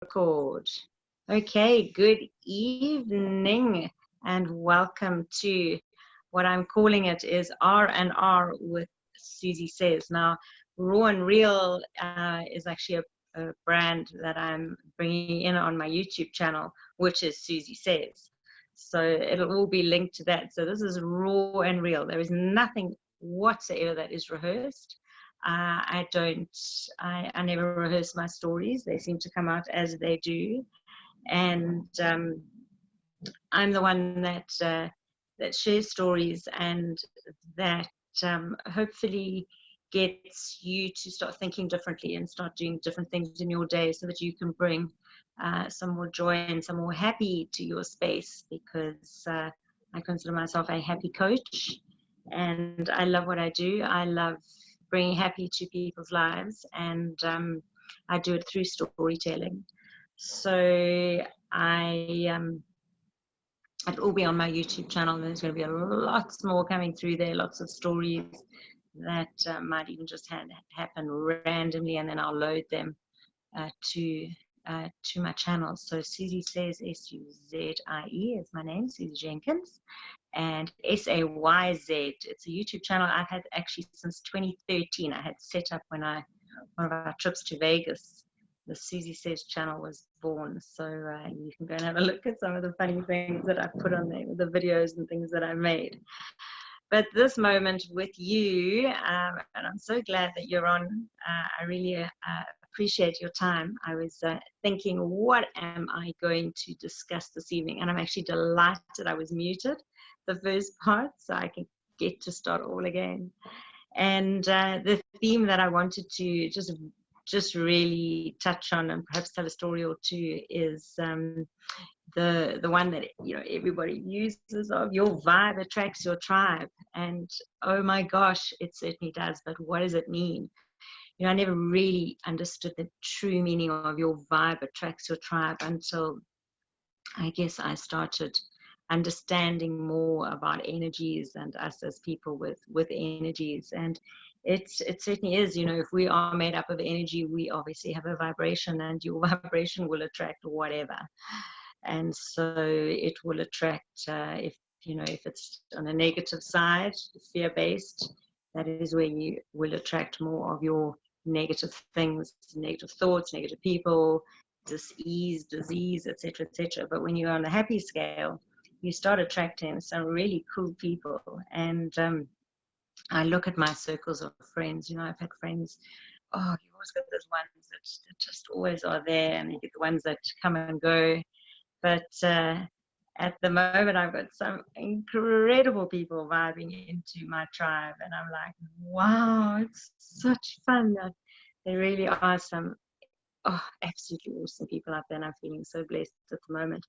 Record. Okay, good evening and welcome to what I'm calling it is R&R with Suzie Sayz. Now, Raw and Real is actually a brand that I'm bringing in on my YouTube channel, which is Suzie Sayz. So it'll all be linked to that. So this is Raw and Real. There is nothing whatsoever that is rehearsed. I never rehearse my stories. They seem to come out as they do. And I'm the one that shares stories and that hopefully gets you to start thinking differently and start doing different things in your day so that you can bring some more joy and some more happy to your space, because I consider myself a happy coach and I love what I do. I love bringing happy to people's lives, and I do it through storytelling. So it'll all be on my YouTube channel. There's going to be lots more coming through there, lots of stories that might even just happen randomly, and then I'll load them to my channel. So Suzie Sayz, Suzie is my name, Suzie Jenkins, and Sayz. It's a YouTube channel I've had actually since 2013. I had set up when one of our trips to Vegas. The Suzie Sayz channel was born. So you can go and have a look at some of the funny things that I've put on there, the videos and things that I made. But this moment with you, and I'm so glad that you're on. I really appreciate your time. I was thinking, what am I going to discuss this evening? And I'm actually delighted I was muted the first part, so I can get to start all again. And the theme that I wanted to just really touch on and perhaps tell a story or two is the one that everybody uses of your vibe attracts your tribe. And oh my gosh, it certainly does. But what does it mean? I never really understood the true meaning of your vibe attracts your tribe until I guess I started understanding more about energies and us as people with energies. And it certainly is, if we are made up of energy, we obviously have a vibration, and your vibration will attract whatever. And so it will attract if it's on a negative side, fear-based, that is where you will attract more of your negative things, negative thoughts, negative people, disease, etc., etc. But when you're on the happy scale, you start attracting some really cool people. And I look at my circles of friends. I've had friends, you always get those ones that just always are there, and you get the ones that come and go. But at the moment, I've got some incredible people vibing into my tribe, and I'm like, wow, it's such fun. There really are some absolutely awesome people out there, and I'm feeling so blessed at the moment.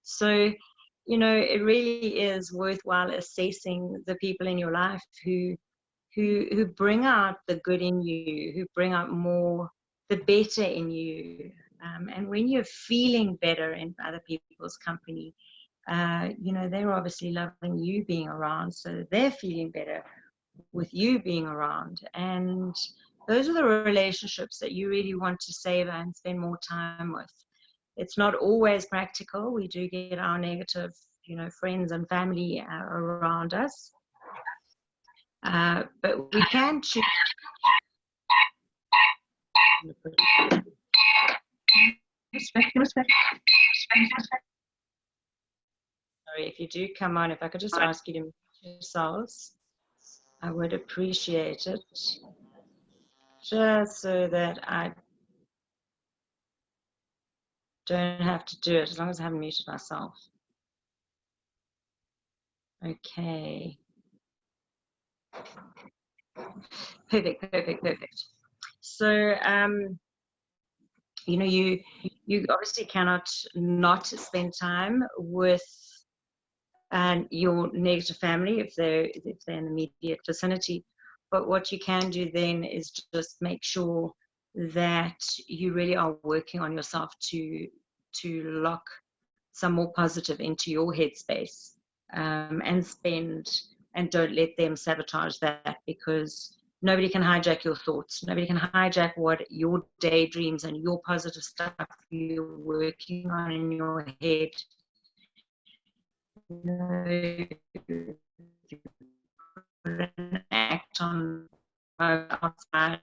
So, it really is worthwhile assessing the people in your life who bring out the good in you, who bring out more the better in you. And when you're feeling better in other people's company, they're obviously loving you being around, so they're feeling better with you being around. And those are the relationships that you really want to savor and spend more time with. It's not always practical. We do get our negative, friends and family around us. But we can choose. Sorry, if you do come on, if I could just ask you to mute yourselves, I would appreciate it. Just so that I don't have to do it, as long as I haven't muted myself. Okay. Perfect. So, you obviously cannot not spend time with your negative family if they're in the immediate vicinity. But what you can do then is just make sure that you really are working on yourself to lock some more positive into your headspace, and don't let them sabotage that, because Nobody can hijack your thoughts. Nobody can hijack what your daydreams and your positive stuff you're working on in your head. You know, you put an act on outside,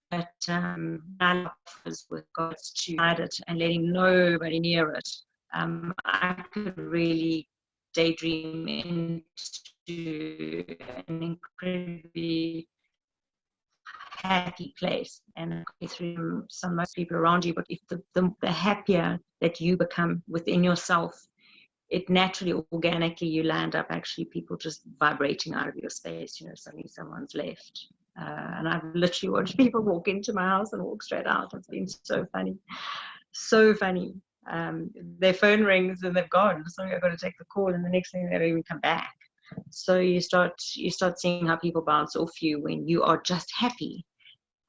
but I offers with God's to hide it and letting nobody near it. I could really daydream into an incredibly happy place and through some most people around you. But if the happier that you become within yourself, it naturally, organically, you land up actually people just vibrating out of your space. You know, suddenly someone's left. And I've literally watched people walk into my house and walk straight out. It's been so funny. So funny. Their phone rings and they've gone. Sorry, I've got to take the call. And the next thing they don't even come back. So you start seeing how people bounce off you when you are just happy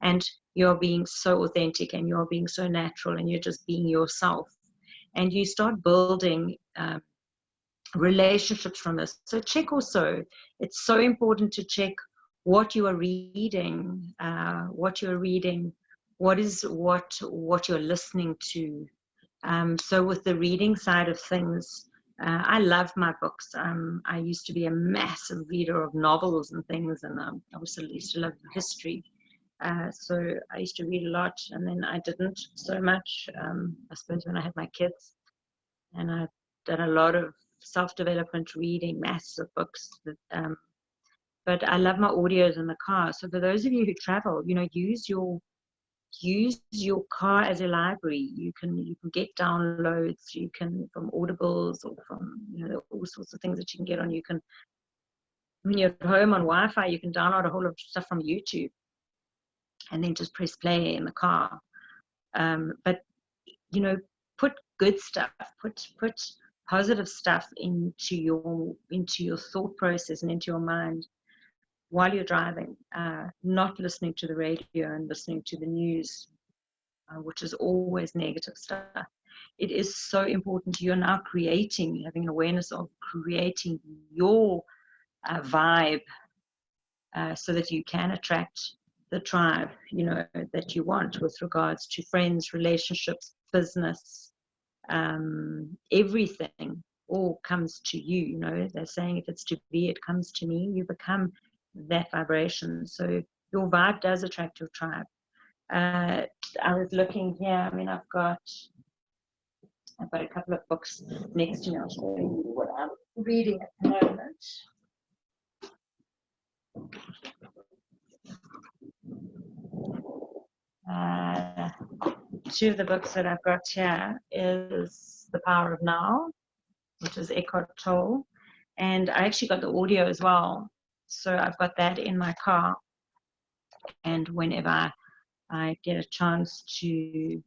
and you're being so authentic and you're being so natural and you're just being yourself. And you start building relationships from this. So check also, it's so important to check what you are reading, what you're listening to. So with the reading side of things, I love my books. I used to be a massive reader of novels and things, and I also used to love history. So I used to read a lot, and then I didn't so much, I suppose, when I had my kids. And I did a lot of self-development reading, massive books. But I love my audios in the car. So for those of you who travel, you know, use your car as a library. You can get downloads. You can from Audibles or from, you know, all sorts of things that you can get on. You can, when you're at home on Wi-Fi, you can download a whole lot of stuff from YouTube, and then just press play in the car. But you know, put good stuff, put positive stuff into your thought process and into your mind while you're driving, not listening to the radio and listening to the news, which is always negative stuff. It is so important. You're now having an awareness of creating your vibe, so that you can attract the tribe, you know, that you want with regards to friends, relationships, business, everything all comes to you. You know, they're saying if it's to be, it comes to me. You become that vibration. So your vibe does attract your tribe. I was looking here. I mean, I've got a couple of books next to me. I'll show you what I'm reading at the moment. Two of the books that I've got here is The Power of Now, which is Eckhart Tolle, and I actually got the audio as well. So I've got that in my car, and whenever I get a chance to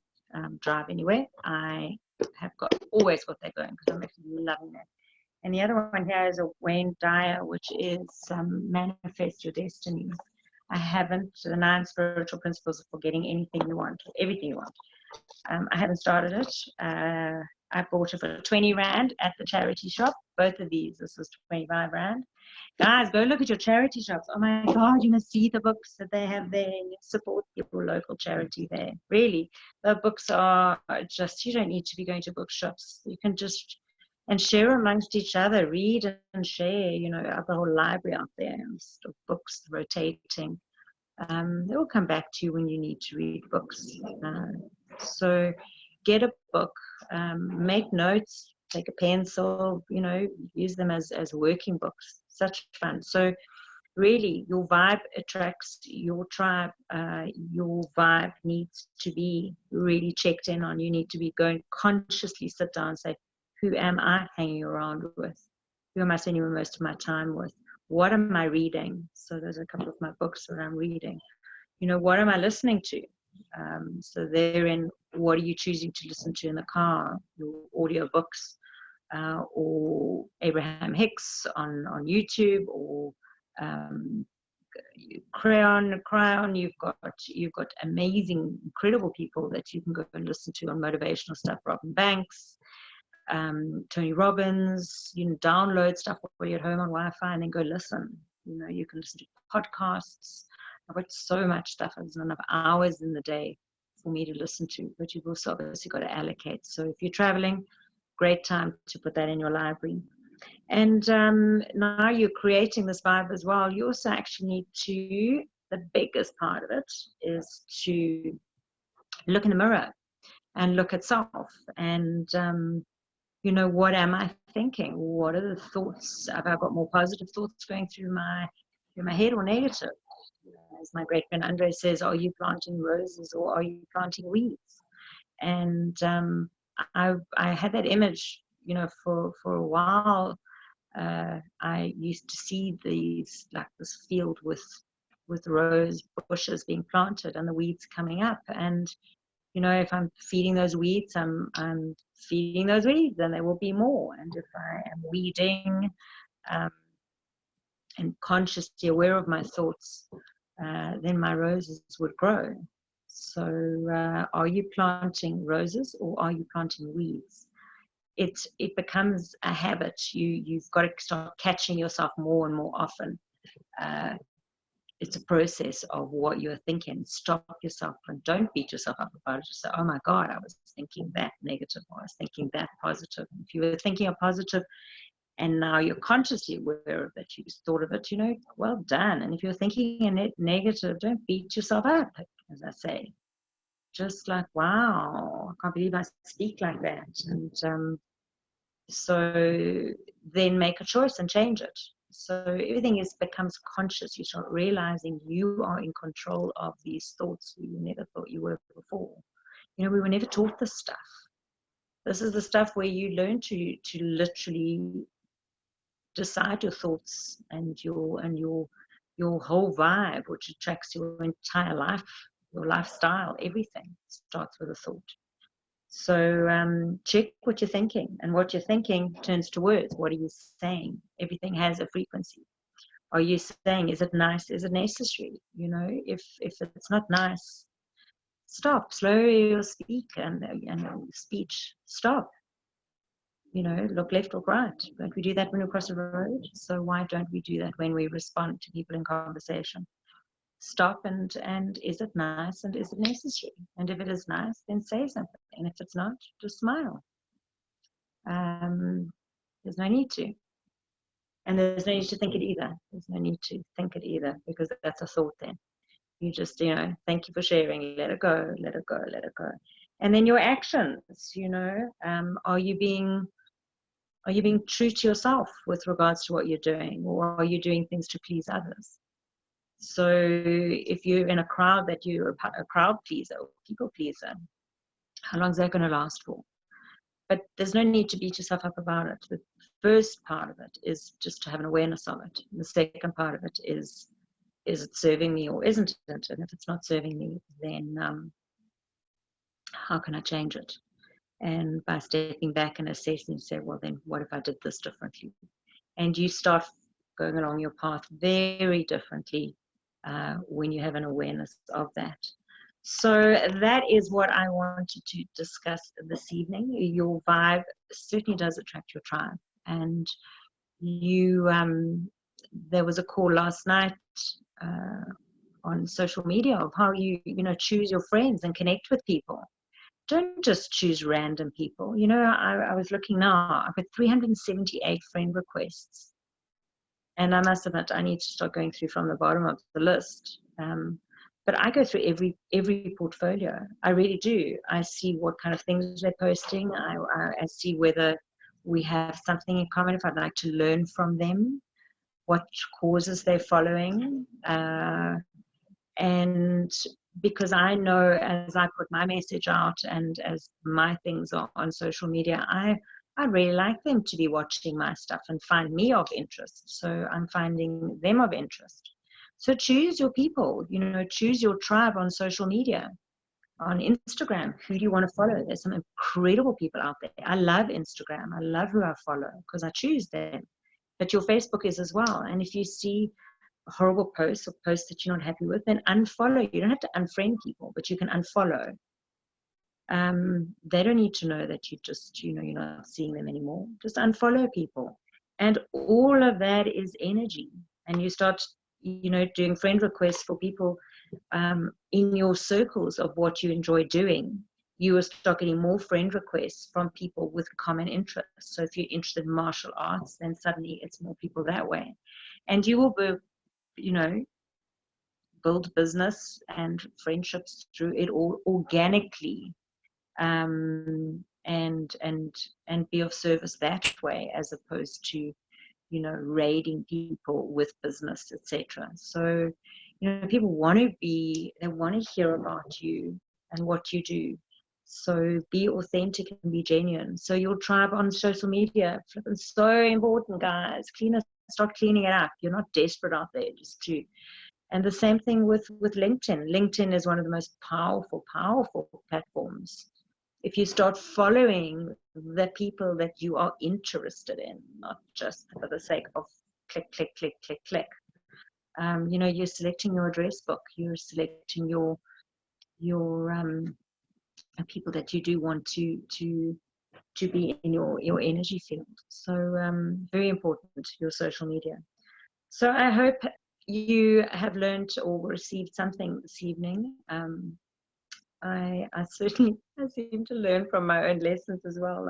drive anywhere, I have always got that going because I'm actually loving that. And the other one here is a Wayne Dyer, which is Manifest Your Destiny. I haven't, the 9 spiritual principles for getting anything you want, everything you want. I haven't started it. I bought it for 20 Rand at the charity shop. Both of these, this was 25 Rand. Guys, go look at your charity shops. Oh my God, you must see the books that they have there. You support your local charity there. Really, the books are just, you don't need to be going to bookshops. You can just, and share amongst each other, read and share, you know, the whole library out there and books rotating. They will come back to you when you need to read books. So get a book, make notes, take a pencil, you know, use them as working books. Such fun. So really, your vibe attracts your tribe. Your vibe needs to be really checked in on. You need to be going consciously sit down and say, who am I hanging around with? Who am I spending most of my time with? What am I reading? So there's a couple of my books that I'm reading. You know, what am I listening to? So therein, what are you choosing to listen to in the car? Your audio books, or Abraham Hicks on YouTube, or Crayon. You've got amazing, incredible people that you can go and listen to on motivational stuff. Robin Banks, Tony Robbins. You can download stuff while you're at home on Wi-Fi and then go listen. You know, you can listen to podcasts. I've got so much stuff. There's not enough hours in the day for me to listen to, but you've also obviously got to allocate. So if you're traveling, great time to put that in your library. And now you're creating this vibe as well. You also actually need to, the biggest part of it is to look in the mirror and look at self. And, you know, what am I thinking? What are the thoughts? Have I got more positive thoughts going through my head or negative? As my great friend Andre says, are you planting roses or are you planting weeds? And I had that image, you know, for a while. I used to see these, like this field with rose bushes being planted and the weeds coming up. And, you know, if I'm feeding those weeds, I'm feeding those weeds, and there will be more. And if I am weeding and consciously aware of my thoughts, then my roses would grow. So are you planting roses or are you planting weeds? It becomes a habit. You've got to start catching yourself more and more often. It's a process of what you're thinking. Stop yourself and don't beat yourself up about it. Just say, oh my God, I was thinking that negative, or I was thinking that positive. If you were thinking a positive and now you're consciously aware of that, you just thought of it, you know, well done. And if you're thinking a negative, don't beat yourself up, as I say. Just like, wow, I can't believe I speak like that. And so then make a choice and change it. So everything becomes conscious. You start realizing you are in control of these thoughts you never thought you were before. You know, we were never taught this stuff. This is the stuff where you learn to literally decide your thoughts and your whole vibe, which attracts your entire life, your lifestyle. Everything starts with a thought. So check what you're thinking, and what you're thinking turns to words. What are you saying? Everything has a frequency. Are you saying, is it nice? Is it necessary? You know, if it's not nice, stop. Slow your speak and speech. Stop. You know, look left or right. Don't we do that when we cross the road? So why don't we do that when we respond to people in conversation? Stop and is it nice and is it necessary? And if it is nice, then say something. And if it's not, just smile. There's no need to. And there's no need to think it either. There's no need to think it either, because that's a thought then. You just, you know, thank you for sharing. Let it go, let it go, let it go. And then your actions, you know, are you being true to yourself with regards to what you're doing, or are you doing things to please others? So if you're in a crowd that you're a crowd pleaser or people pleaser, how long is that going to last for? But there's no need to beat yourself up about it. The first part of it is just to have an awareness of it. And the second part of it is it serving me or isn't it? And if it's not serving me, then how can I change it? And by stepping back and assessing, say, well, then what if I did this differently? And you start going along your path very differently when you have an awareness of that. So that is what I wanted to discuss this evening. Your vibe certainly does attract your tribe. And you, there was a call last night on social media of how you choose your friends and connect with people. Don't just choose random people. You know, I was looking now, I've got 378 friend requests. And I must admit, I need to start going through from the bottom of the list. But I go through every portfolio. I really do. I see what kind of things they're posting. I see whether we have something in common, if I'd like to learn from them, what causes they're following. And because I know, as I put my message out and as my things are on social media, I really like them to be watching my stuff and find me of interest. So I'm finding them of interest. So choose your people, choose your tribe on social media. On Instagram, who do you want to follow? There's some incredible people out there. I love Instagram. I love who I follow because I choose them. But your Facebook is as well. And if you see horrible posts or posts that you're not happy with, then unfollow. You don't have to unfriend people, but you can unfollow. They don't need to know that you just, you're not seeing them anymore. Just unfollow people. And all of that is energy. And you start, doing friend requests for people in your circles of what you enjoy doing, you will start getting more friend requests from people with common interests. So if you're interested in martial arts, then suddenly it's more people that way. And you will be, build business and friendships through it all organically, and be of service that way, as opposed to raiding people with business, etc. So people want to hear about you and what you do. So be authentic and be genuine. So your tribe on social media, flipping so important, guys. Start cleaning it up. You're not desperate out there just to. And the same thing with LinkedIn. LinkedIn is one of the most powerful platforms. If you start following the people that you are interested in, not just for the sake of click, click, click, click, click. You're selecting your address book. You're selecting your people that you do want to be in your energy field. So very important, your social media. So I hope you have learned or received something this evening. I certainly seem to learn from my own lessons as well.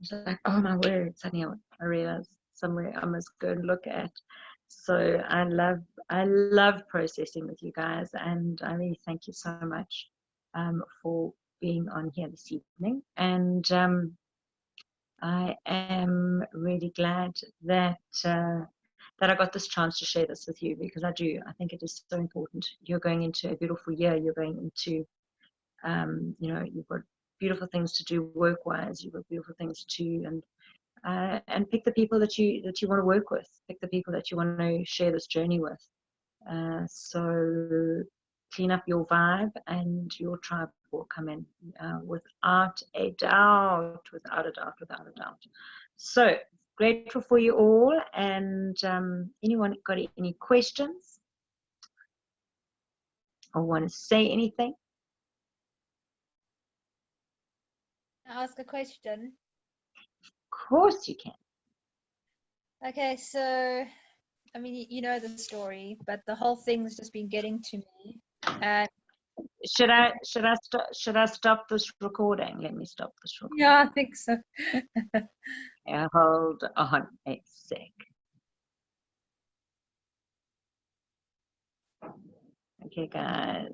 It's like, oh my word, suddenly I realized somewhere I must go and look at. So I love processing with you guys, and I really thank you so much for being on here this evening. And I am really glad that I got this chance to share this with you, because I think it is so important. You're going into a beautiful year. You're going into you've got beautiful things to do work-wise. You've got beautiful things to do, and pick the people that you want to work with. Pick the people that you want to share this journey with. So clean up your vibe, and your tribe will come in without a doubt. Without a doubt. Without a doubt. So grateful for you all. And anyone got any questions or want to say anything? Ask a question. Of course you can. Okay, so I mean, you know the story, but the whole thing's just been getting to me. And Should I stop this recording? Let me stop this recording. yeah, I think so. Yeah, hold on a sec. Okay, guys.